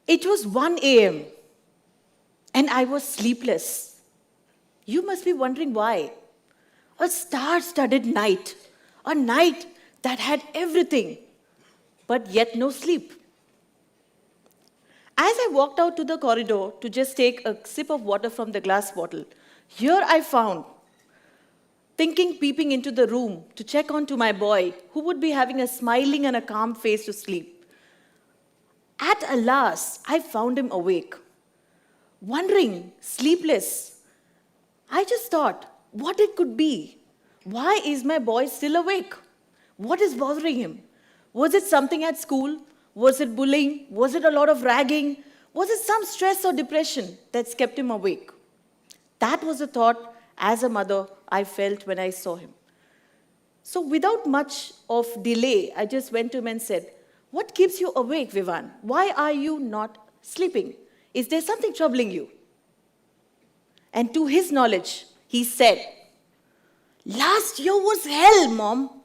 It was 1 a.m. and I was sleepless. You must be wondering why. A star-studded night, a night that had everything, but yet no sleep. As I walked out to the corridor to just take a sip of water from the glass bottle, here I found, peeping into the room to check on to my boy, who would be having a smiling and a calm face to sleep. At last, I found him awake, wondering, sleepless. I just thought, what it could be. Why is my boy still awake? What is bothering him? Was it something at school? Was it bullying? Was it a lot of ragging? Was it some stress or depression that's kept him awake? That was the thought, as a mother, I felt when I saw him. So without much of delay, I just went to him and said, "What keeps you awake, Vivan? Why are you not sleeping? Is there something troubling you?" And to his knowledge, he said, "Last year was hell, Mom."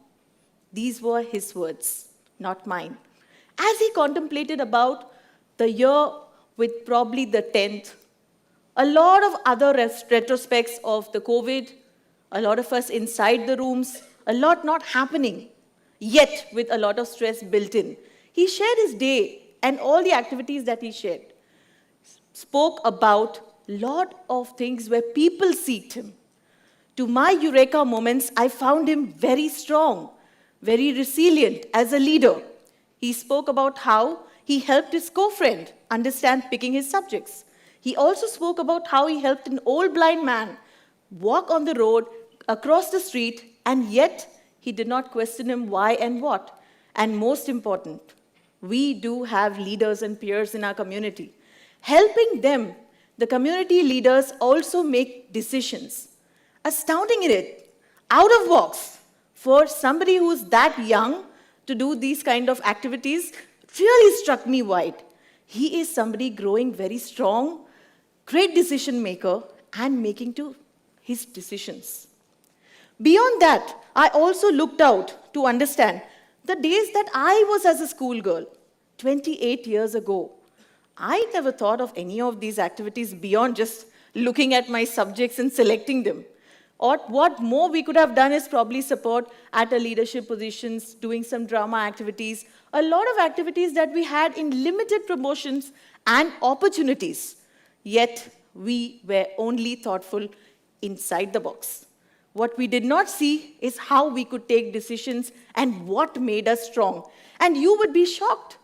These were his words, not mine. As he contemplated about the year with probably the 10th, a lot of other retrospects of the COVID, a lot of us inside the rooms, a lot not happening, yet with a lot of stress built in. He shared his day and all the activities that he shared, spoke about a lot of things where people seeked him. To my eureka moments, I found him very strong, very resilient as a leader. He spoke about how he helped his co-friend understand picking his subjects. He also spoke about how he helped an old blind man walk on the road across the street, and yet he did not question him why and what. And most important, we do have leaders and peers in our community. Helping them, the community leaders also make decisions. Astounding it, out of box, for somebody who's that young to do these kind of activities really struck me wide. He is somebody growing very strong, great decision maker, and making to his decisions. Beyond that, I also looked out to understand the days that I was as a schoolgirl, 28 years ago. I never thought of any of these activities beyond just looking at my subjects and selecting them. Or what more we could have done is probably support at a leadership positions, doing some drama activities, a lot of activities that we had in limited promotions and opportunities. Yet we were only thoughtful inside the box. What we did not see is how we could take decisions and what made us strong. And you would be shocked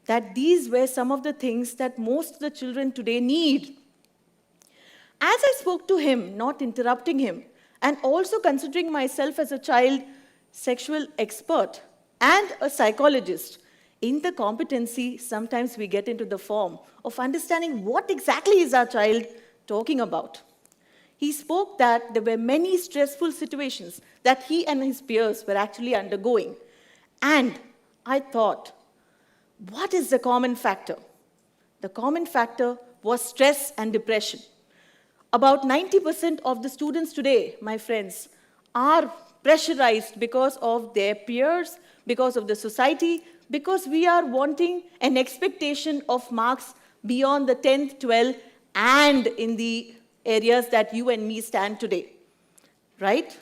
that these were some of the things that most of the children today need. As I spoke to him, not interrupting him, and also considering myself as a child sexual expert and a psychologist, in the competency, sometimes we get into the form of understanding what exactly is our child talking about. He spoke that there were many stressful situations that he and his peers were actually undergoing. And I thought, what is the common factor? The common factor was stress and depression. About 90% of the students today, my friends, are pressurized because of their peers, because of the society, because we are wanting an expectation of marks beyond the 10th, 12th, and in the areas that you and me stand today, right?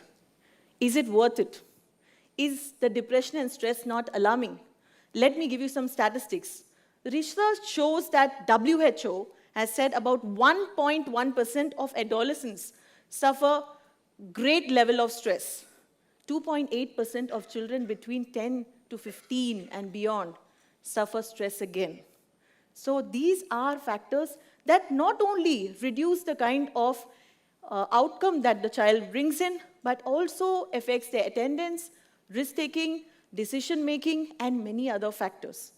Is it worth it? Is the depression and stress not alarming? Let me give you some statistics. Research shows that WHO has said about 1.1% of adolescents suffer great level of stress. 2.8% of children between 10 to 15 and beyond suffer stress again. So these are factors that not only reduce the kind of outcome that the child brings in, but also affects their attendance, risk-taking, decision-making, and many other factors.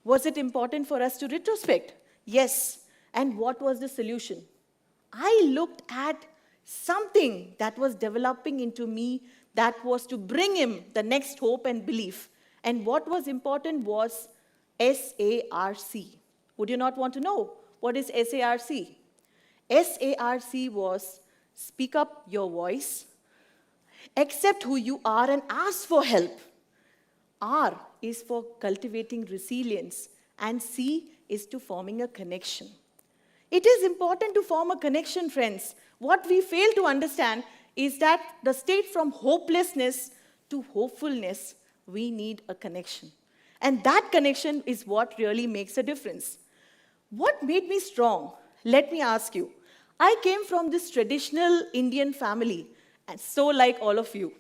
Was it important for us to retrospect? Yes. And what was the solution? I looked at something that was developing into me that was to bring him the next hope and belief. And what was important was SARC. Would you not want to know what is SARC? SARC was speak up your voice, accept who you are and ask for help. R is for cultivating resilience, and C is to forming a connection. It is important to form a connection, friends. What we fail to understand is that the state from hopelessness to hopefulness, we need a connection. And that connection is what really makes a difference. What made me strong? Let me ask you. I came from this traditional Indian family, and so like all of you.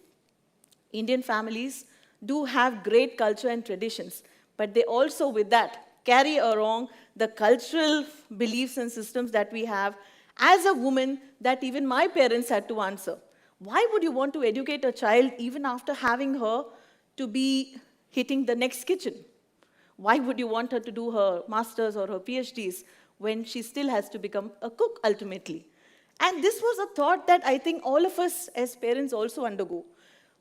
Indian families do have great culture and traditions, but they also, with that, carry along the cultural beliefs and systems that we have as a woman that even my parents had to answer. Why would you want to educate a child even after having her to be hitting the next kitchen? Why would you want her to do her master's or her PhDs when she still has to become a cook ultimately? And this was a thought that I think all of us as parents also undergo.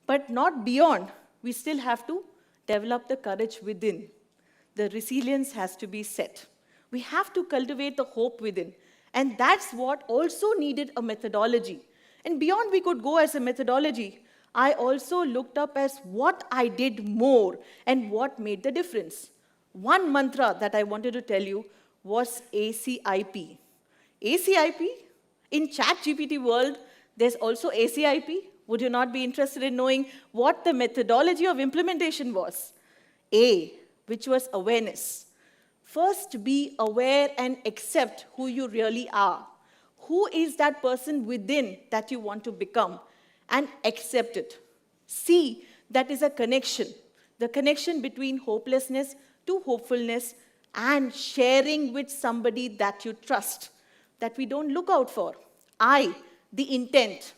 But not beyond, we still have to develop the courage within. The resilience has to be set. We have to cultivate the hope within. And that's what also needed a methodology. And beyond we could go as a methodology, I also looked up as what I did more and what made the difference. One mantra that I wanted to tell you was ACIP. ACIP? In ChatGPT world, there's also ACIP. Would you not be interested in knowing what the methodology of implementation was? A, which was awareness. First, be aware and accept who you really are. Who is that person within that you want to become? And accept it. C, that is a connection. The connection between hopelessness to hopefulness and sharing with somebody that you trust, that we don't look out for. I, the intent.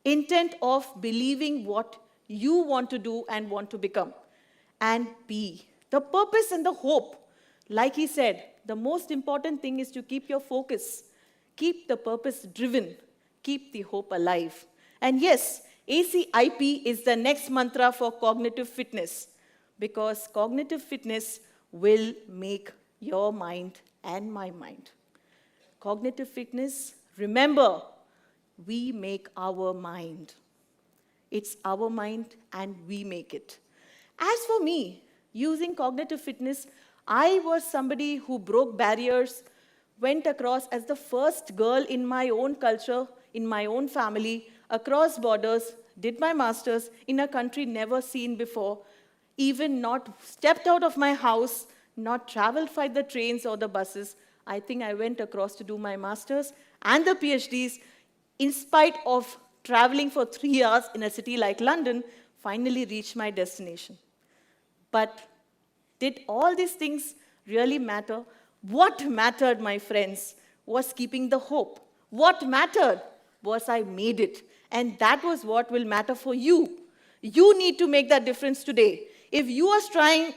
Intent of believing what you want to do and want to become. And B, the purpose and the hope. Like he said, the most important thing is to keep your focus. Keep the purpose driven. Keep the hope alive. And yes, ACIP is the next mantra for cognitive fitness, because cognitive fitness will make your mind and my mind. Cognitive fitness, remember, we make our mind. It's our mind and we make it. As for me, using cognitive fitness, I was somebody who broke barriers, went across as the first girl in my own culture, in my own family, across borders, did my master's in a country never seen before, even not stepped out of my house, not traveled by the trains or the buses. I think I went across to do my master's and the PhDs in spite of traveling for 3 hours in a city like London, finally reached my destination. But did all these things really matter? What mattered, my friends, was keeping the hope. What mattered was I made it. And that was what will matter for you. You need to make that difference today. If you are trying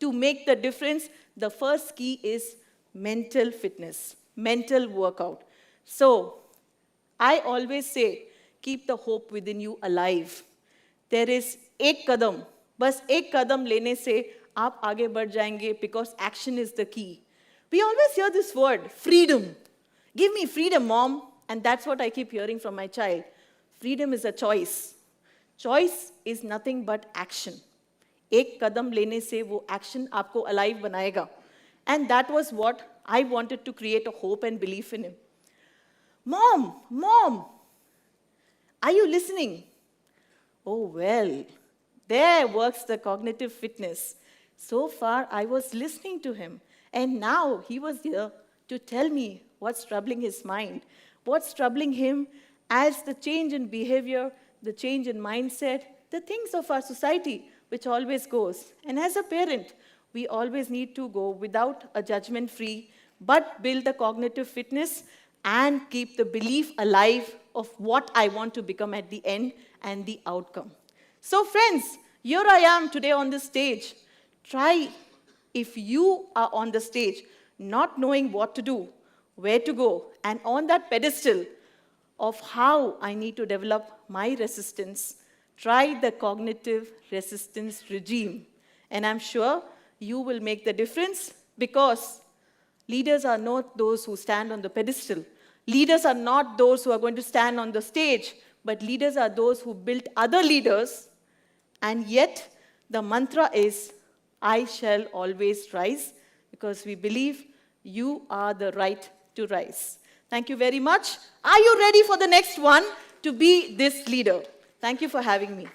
to make the difference, the first key is mental fitness, mental workout. So, I always say, keep the hope within you alive. There is एक कदम, बस एक कदम लेने से आप आगे बढ़ जाएंगे, because action is the key. We always hear this word, freedom. Give me freedom, mom. And that's what I keep hearing from my child. Freedom is a choice. Choice is nothing but action. एक कदम लेने से वो action आपको alive बनाएगा. And that was what I wanted to create a hope and belief in him. Mom, are you listening? Oh, well, there works the cognitive fitness. So far, I was listening to him. And now he was here to tell me what's troubling his mind, what's troubling him as the change in behavior, the change in mindset, the things of our society, which always goes. And as a parent, we always need to go without a judgment-free, but build the cognitive fitness and keep the belief alive of what I want to become at the end and the outcome. So friends, here I am today on this stage. Try, if you are on the stage, not knowing what to do, where to go, and on that pedestal of how I need to develop my resistance, try the cognitive resistance regime. And I'm sure you will make the difference, because leaders are not those who stand on the pedestal. Leaders are not those who are going to stand on the stage, but leaders are those who built other leaders. And yet, the mantra is, I shall always rise, because we believe You are the right to rise. Thank you very much. Are you ready for the next one to be this leader? Thank you for having me.